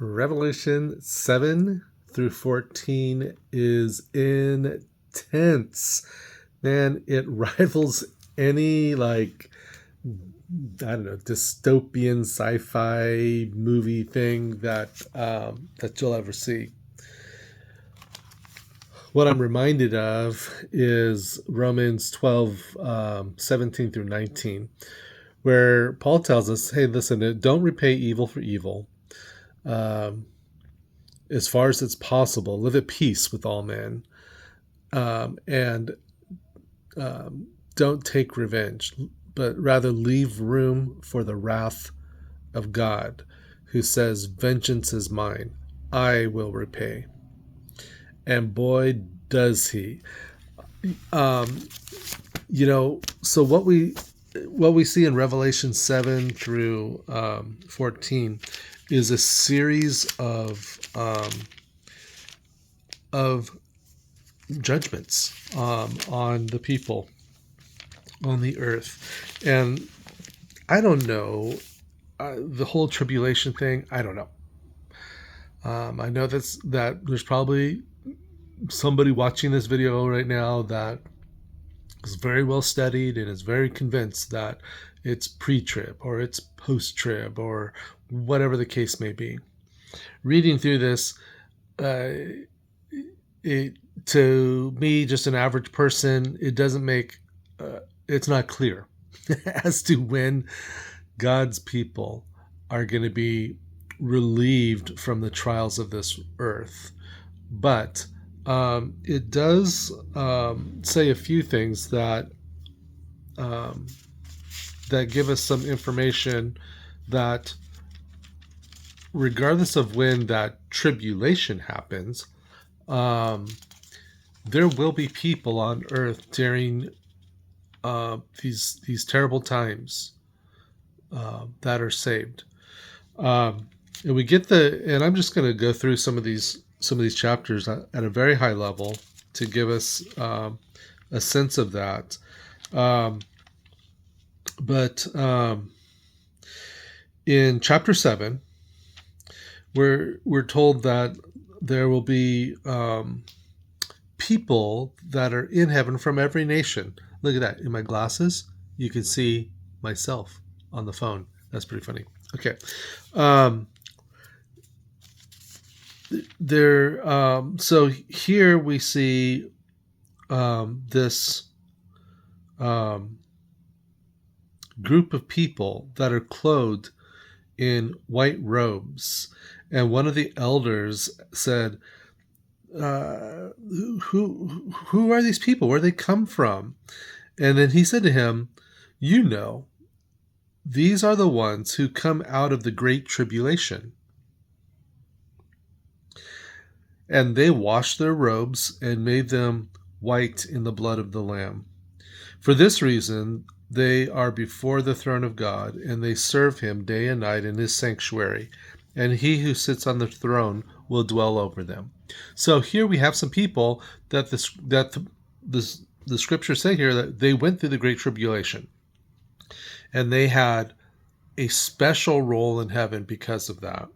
Revelation 7 through 14 is intense. Man, it rivals any, I don't know, dystopian sci-fi movie thing that you'll ever see. What I'm reminded of is Romans 12, 17 through 19, where Paul tells us, hey, listen, don't repay evil for evil. As far as it's possible, live at peace with all men, and don't take revenge, but rather leave room for the wrath of God, who says, vengeance is mine, I will repay. And boy, does he. So what we see in Revelation 7 through 14 is a series of judgments on the people on the earth. And I don't know, the whole tribulation thing, I don't know. I know that there's probably somebody watching this video right now that is very well studied and is very convinced that it's pre-trib or it's post-trib or whatever the case may be. Reading through this, to me, just an average person, it doesn't make, it's not clear as to when God's people are going to be relieved from the trials of this earth. But it does say a few things that give us some information that regardless of when that tribulation happens, there will be people on earth during these terrible times that are saved. And we get and I'm just going to go through some of these chapters at a very high level to give us a sense of that. But in chapter 7, we're told that there will be people that are in heaven from every nation. Look at that. In my glasses, you can see myself on the phone. That's pretty funny. Okay. So here we see this group of people that are clothed in white robes, and one of the elders said, who are these people? Where they come from? And then he said to him, these are the ones who come out of the great tribulation. And they washed their robes and made them white in the blood of the Lamb. For this reason, they are before the throne of God, and they serve him day and night in his sanctuary. And he who sits on the throne will dwell over them. So here we have some people that the scriptures say here that they went through the great tribulation, and they had a special role in heaven because of that.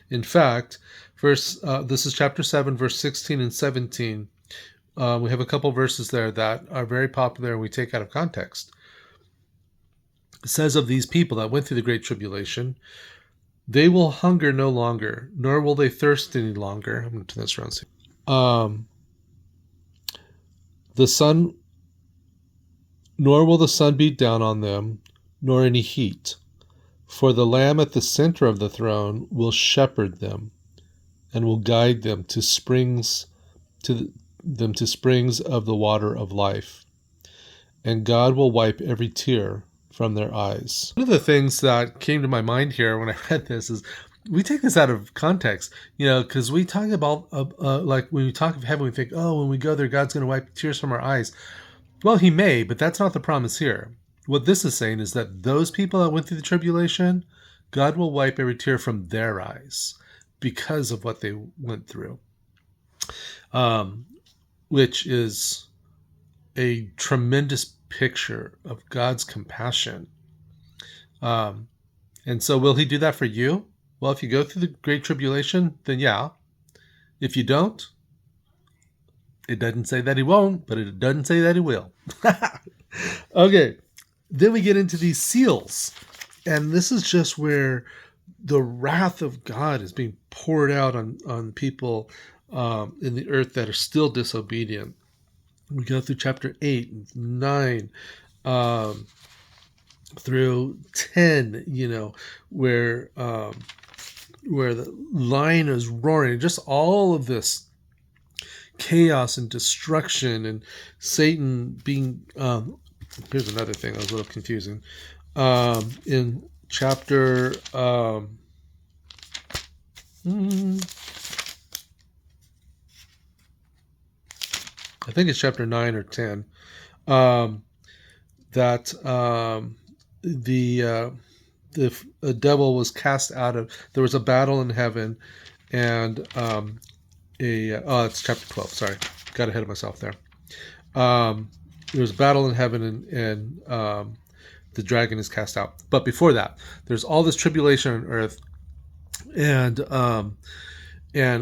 In fact, this is chapter 7, verse 16 and 17. We have a couple verses there that are very popular and we take out of context. It says of these people that went through the great tribulation, they will hunger no longer, nor will they thirst any longer. I'm going to turn this around. Nor will the sun beat down on them, nor any heat. For the Lamb at the center of the throne will shepherd them, and will guide them to springs of the water of life. And God will wipe every tear from their eyes. One of the things that came to my mind here when I read this is we take this out of context, because we talk about, like when we talk of heaven, we think, oh, when we go there, God's going to wipe tears from our eyes. Well, he may, but that's not the promise here. What this is saying is that those people that went through the tribulation, God will wipe every tear from their eyes because of what they went through, which is a tremendous picture of God's compassion. And so will he do that for you? Well, if you go through the Great Tribulation, then yeah. If you don't, it doesn't say that he won't, but it doesn't say that he will. Okay, then we get into these seals. And this is just where the wrath of God is being poured out on people in the earth that are still disobedient. We go through chapter 8 and 9 through 10, where the lion is roaring. Just all of this chaos and destruction, and Satan being here's another thing that was a little confusing. In chapter I think it's chapter 9 or 10, that the devil was cast out of. There was a battle in heaven, and it's chapter 12. Sorry, got ahead of myself there. There was a battle in heaven, and the dragon is cast out. But before that, there's all this tribulation on earth, and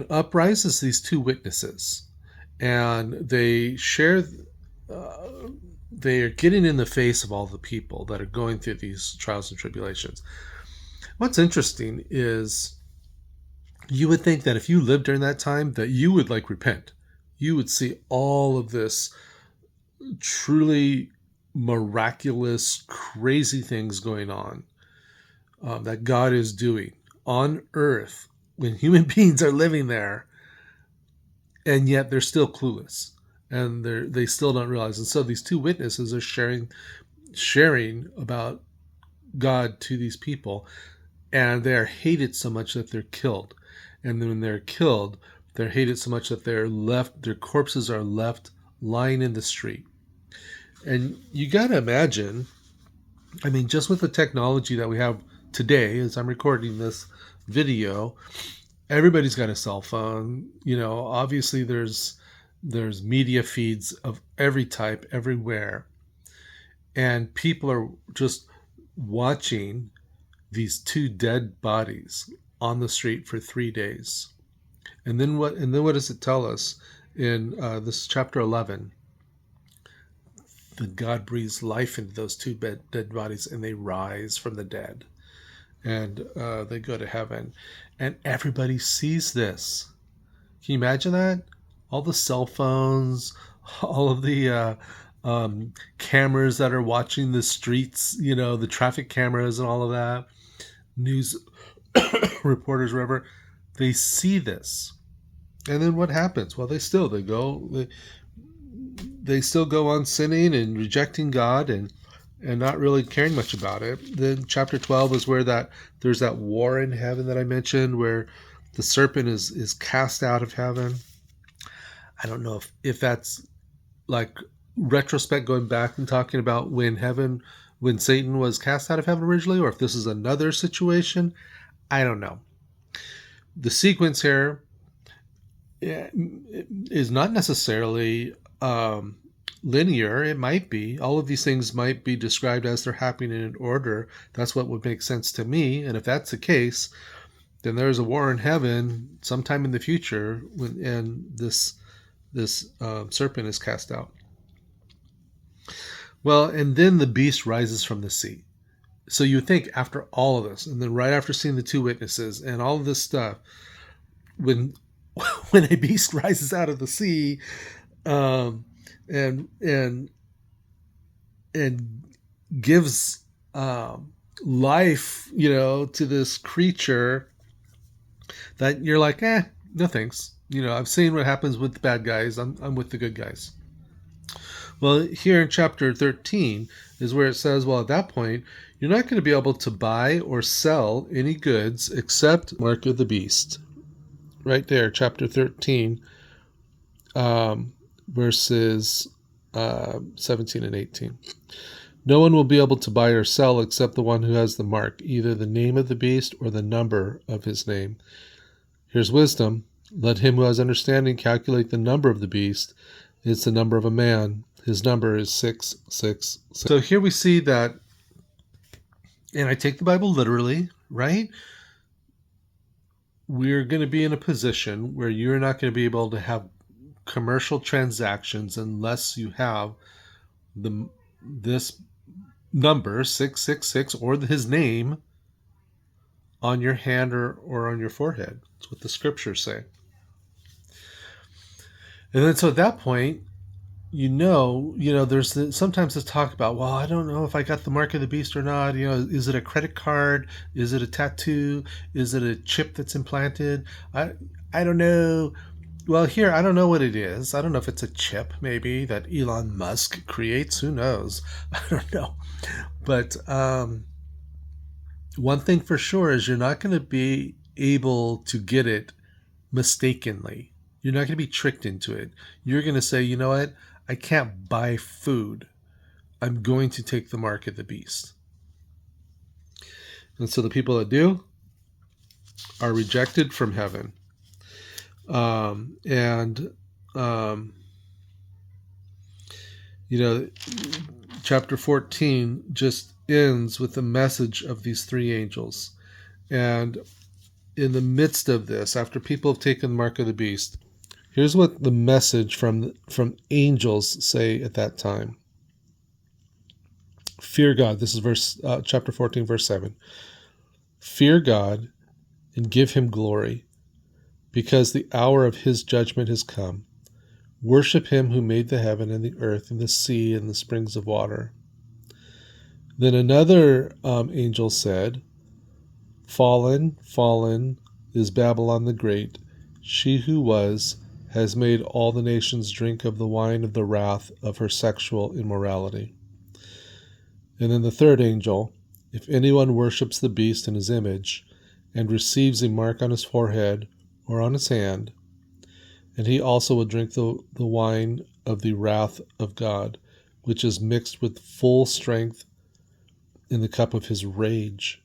up rises these two witnesses, and they share. They are getting in the face of all the people that are going through these trials and tribulations. What's interesting is you would think that if you lived during that time, that you would repent. You would see all of this truly miraculous, crazy things going on that God is doing on earth when human beings are living there, and yet they're still clueless, and they still don't realize. And so these two witnesses are sharing about God to these people, and they are hated so much that they're killed. And then when they're killed, they're hated so much that their corpses are left lying in the street. And you got to imagine, I mean, just with the technology that we have today, as I'm recording this video, everybody's got a cell phone. Obviously there's media feeds of every type everywhere. And people are just watching these two dead bodies on the street for 3 days. And then what does it tell us in this chapter 11? That God breathes life into those two dead bodies, and they rise from the dead, and they go to heaven, and everybody sees this. Can you imagine that? All the cell phones, all of the cameras that are watching the streets, the traffic cameras and all of that, news reporters, whatever, they see this. And then what happens? Well, they still go on sinning and rejecting God, and not really caring much about it. Then chapter 12 is where there's that war in heaven that I mentioned, where the serpent is cast out of heaven. I don't know if that's retrospect, going back and talking about when Satan was cast out of heaven originally, or if this is another situation. I don't know. The sequence here is not necessarily linear. It might be. All of these things might be described as they're happening in order. That's what would make sense to me. And if that's the case, then there's a war in heaven sometime in the future and this serpent is cast out. Well, and then the beast rises from the sea. So you would think after all of this, and then right after seeing the two witnesses and all of this stuff, when a beast rises out of the sea, and gives life, to this creature, that you're like, no thanks. I've seen what happens with the bad guys. I'm with the good guys. Well, here in chapter 13 is where it says, well, at that point, you're not going to be able to buy or sell any goods except mark of the beast. Right there, chapter 13, verses 17 and 18. No one will be able to buy or sell except the one who has the mark, either the name of the beast or the number of his name. Here's wisdom. Let him who has understanding calculate the number of the beast. It's the number of a man. His number is 666. So here we see that, and I take the Bible literally, right? we're going to be in a position where you're not going to be able to have commercial transactions unless you have this number 666 or his name on your hand or on your forehead. That's what the scriptures say. And then so at that point, there's sometimes this talk about, well, I don't know if I got the mark of the beast or not. Is it a credit card? Is it a tattoo? Is it a chip that's implanted? I don't know. Well, here, I don't know what it is. I don't know if it's a chip, maybe, that Elon Musk creates. Who knows? I don't know. But one thing for sure is you're not going to be able to get it mistakenly. You're not going to be tricked into it. You're going to say, you know what? I can't buy food. I'm going to take the mark of the beast. And so the people that do are rejected from heaven. Chapter 14 just ends with the message of these three angels. And in the midst of this, after people have taken the mark of the beast, here's what the message from angels say at that time. Fear God. This is chapter 14, verse 7. Fear God and give him glory, because the hour of his judgment has come. Worship him who made the heaven and the earth and the sea and the springs of water. Then another angel said, Fallen, fallen is Babylon the Great. She who has made all the nations drink of the wine of the wrath of her sexual immorality. And then the third angel, if anyone worships the beast in his image and receives a mark on his forehead or on his hand, and he also will drink the wine of the wrath of God, which is mixed with full strength in the cup of his rage.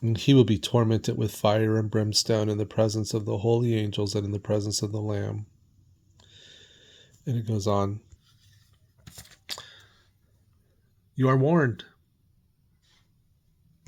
And he will be tormented with fire and brimstone in the presence of the holy angels and in the presence of the Lamb. And it goes on. You are warned.